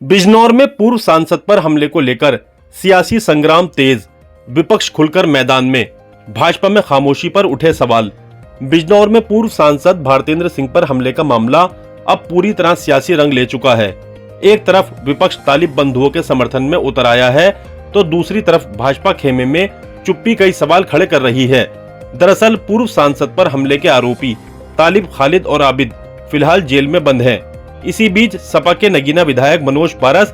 बिजनौर में पूर्व सांसद पर हमले को लेकर सियासी संग्राम तेज, विपक्ष खुलकर मैदान में, भाजपा में खामोशी पर उठे सवाल। बिजनौर में पूर्व सांसद भारतेंद्र सिंह पर हमले का मामला अब पूरी तरह सियासी रंग ले चुका है। एक तरफ विपक्ष तालिब बंधुओं के समर्थन में उतर आया है, तो दूसरी तरफ भाजपा खेमे में चुप्पी कई सवाल खड़े कर रही है। दरअसल पूर्व सांसद पर हमले के आरोपी तालिब खालिद और आबिद फिलहाल जेल में बंद हैं। इसी बीच सपा के नगीना विधायक मनोज पारस,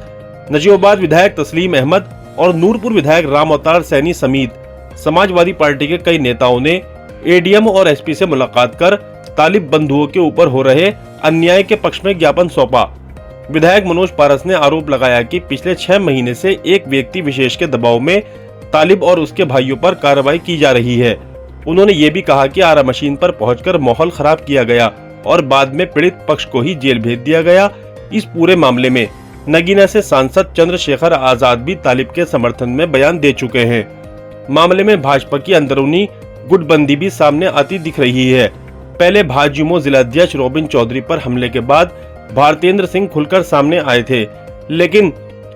नजीबाबाद विधायक तस्लीम अहमद और नूरपुर विधायक राम अवतार सैनी समेत समाजवादी पार्टी के कई नेताओं ने एडीएम और एसपी से मुलाकात कर तालिब बंधुओं के ऊपर हो रहे अन्याय के पक्ष में ज्ञापन सौंपा। विधायक मनोज पारस ने आरोप लगाया कि पिछले 6 महीने से एक व्यक्ति विशेष के दबाव में तालिब और उसके भाइयों पर कार्रवाई की जा रही है। उन्होंने ये भी कहा कि आरा मशीन पर पहुंचकर माहौल खराब किया गया और बाद में पीड़ित पक्ष को ही जेल भेज दिया गया। इस पूरे मामले में नगीना से सांसद चंद्रशेखर आजाद भी तालिब के समर्थन में बयान दे चुके हैं। मामले में भाजपा की अंदरूनी गुटबंदी भी सामने आती दिख रही है। पहले भाजयुमो जिलाध्यक्ष रोबिन चौधरी पर हमले के बाद भारतेंद्र सिंह खुलकर सामने आए थे, लेकिन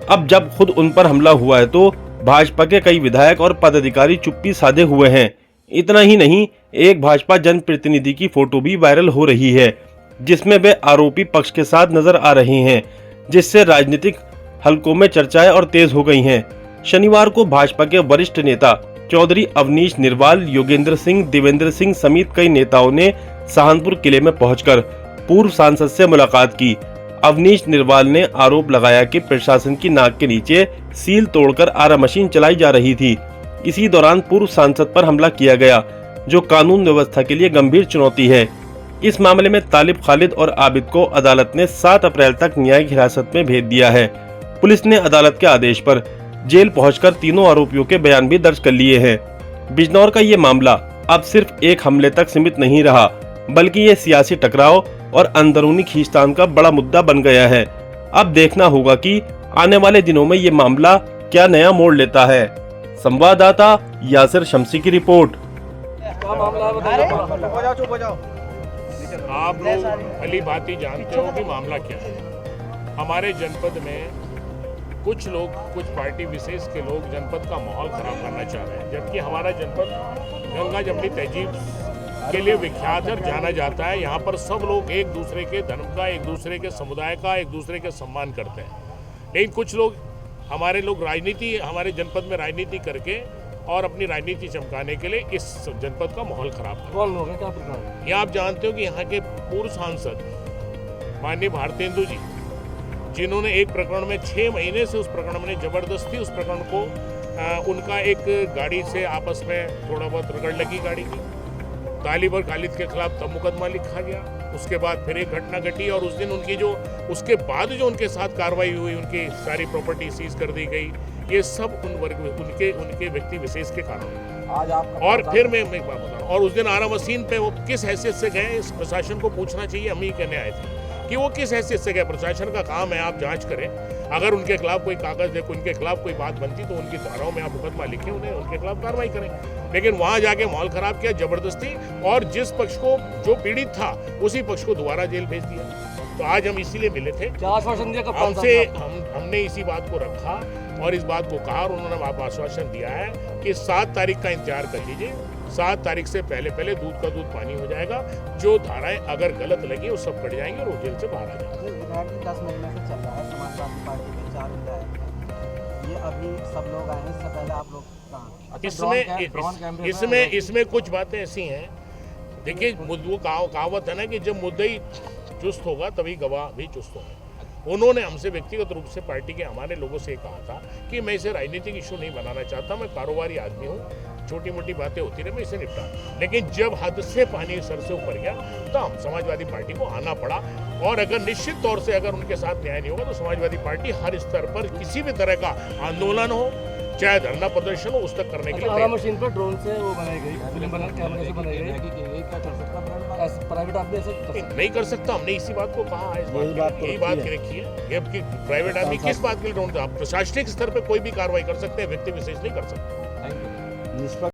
अब जब खुद उन पर हमला हुआ है तो भाजपा के कई विधायक और पदाधिकारी चुप्पी साधे हुए हैं। इतना ही नहीं, एक भाजपा जनप्रतिनिधि की फोटो भी वायरल हो रही है, जिसमें वे आरोपी पक्ष के साथ नजर आ रहे हैं, जिससे राजनीतिक हलकों में चर्चाएं और तेज हो गई हैं। शनिवार को भाजपा के वरिष्ठ नेता चौधरी अवनीश निरवाल, योगेंद्र सिंह, देवेंद्र सिंह समेत कई नेताओं ने सहारनपुर किले में पहुंचकर पूर्व सांसद से मुलाकात की। अवनीश निरवाल ने आरोप लगाया कि प्रशासन की नाक के नीचे सील तोड़कर आरा मशीन चलाई जा रही थी। इसी दौरान पूर्व सांसद पर हमला किया गया, जो कानून व्यवस्था के लिए गंभीर चुनौती है। इस मामले में तालिब खालिद और आबिद को अदालत ने 7 अप्रैल तक न्यायिक हिरासत में भेज दिया है। पुलिस ने अदालत के आदेश पर जेल पहुंचकर तीनों आरोपियों के बयान भी दर्ज कर लिए हैं। बिजनौर का ये मामला अब सिर्फ एक हमले तक सीमित नहीं रहा, बल्कि ये सियासी टकराव और अंदरूनी खींचतान का बड़ा मुद्दा बन गया है। अब देखना होगा कि आने वाले दिनों में ये मामला क्या नया मोड़ लेता है। संवाददाता यासिर शमसी की रिपोर्ट। आप लोग भली भांति जानते हो कि मामला क्या है। हमारे जनपद में कुछ लोग, कुछ पार्टी विशेष के लोग जनपद का माहौल खराब करना चाह रहे हैं, जबकि हमारा जनपद गंगा जमनी तहजीब के लिए विख्यात है और जाना जाता है। यहाँ पर सब लोग एक दूसरे के धर्म का, एक दूसरे के समुदाय का, एक दूसरे के सम्मान करते हैं। लेकिन कुछ लोग, हमारे लोग राजनीति, हमारे जनपद में राजनीति करके और अपनी राजनीति चमकाने के लिए इस जनपद का माहौल खराब कर। कौन लोग हैं, क्या प्रकार? ये आप जानते हो कि यहाँ के पूर्व सांसद माननीय भारतेंदु जी, जिन्होंने एक प्रकरण में 6 महीने से उस प्रकरण में जबरदस्ती उस प्रकरण को उनका एक गाड़ी से आपस में थोड़ा बहुत रगड़ लगी गाड़ी की, तालिब और खालिद के खिलाफ तब मुकदमा लिखा गया। उसके बाद फिर एक घटना घटी और उस दिन उनकी जो उसके बाद जो उनके साथ कार्रवाई हुई, उनकी सारी प्रॉपर्टी सीज कर दी गई। ये सब उन वर्ग में उनके व्यक्ति विशेष के कारण। आज आप और फिर मैं एक बात बता रहा हूँ, और उस दिन आरा मशीन पे वो किस हैसियत से गए, इस प्रशासन को पूछना चाहिए। हम ही कहने आए थे कि वो किस हैसियत से गए। प्रशासन का काम है, आप जांच करें। अगर उनके खिलाफ कोई कागज है, उनके खिलाफ कोई बात बनती तो उनकी धाराओं में आप मुकदमा लिखें, उन्हें उनके खिलाफ कार्रवाई करें। लेकिन वहां जाके माहौल खराब किया जबरदस्ती, और जिस पक्ष को जो पीड़ित था उसी पक्ष को दोबारा जेल भेज दिया। तो आज हम इसीलिए मिले थे। क्या आश्वासन दिया? हमसे हमने इसी बात को रखा और इस बात को कहा, और उन्होंने आप आश्वासन दिया है कि 7 तारीख का इंतजार कर लीजिए। 7 तारीख से पहले दूध का दूध पानी हो जाएगा। जो धाराएं अगर गलत लगी वो सब कट जाएंगे और वो जेल से बाहर आ जाएंगे। विधायक 10 महीने से चल रहा है, समाजवादी पार्टी के 4 विधायक हैं। ये अभी सब लोग आए हैं, इससे पहले आप लोग इसमें कुछ बातें ऐसी हैं। देखिए, वो कहावत है ना कि जब मुद्दई चुस्त होगा तभी गवाह भी चुस्त होगा। उन्होंने हमसे व्यक्तिगत रूप से पार्टी के हमारे लोगों से कहा था कि मैं इसे राजनीतिक इशू नहीं बनाना चाहता, मैं कारोबारी आदमी हूँ, छोटी मोटी बातें होती रहे, मैं इसे निपटा। लेकिन जब हद से पानी सर से ऊपर गया तो हम समाजवादी पार्टी को आना पड़ा, और अगर निश्चित तौर से अगर उनके साथ न्याय नहीं होगा तो समाजवादी पार्टी हर स्तर पर किसी भी तरह का आंदोलन हो, चाहे धरना प्रदर्शन हो, उस तक करने के लिए। आरा मशीन पर ड्रोन से वो बनाई गई, फिल्म बना कैमरे से बनाई गई, क्या कर सकता प्राइवेट आदमी ऐसे नहीं कर सकता। हमने इसी बात को कहा है, यही बात रखी है कि प्राइवेट आदमी किस बात के लिए ड्रोन, आप प्रशासनिक स्तर पर कोई भी कार्रवाई कर सकते हैं, व्यक्ति विशेष नहीं कर सकते।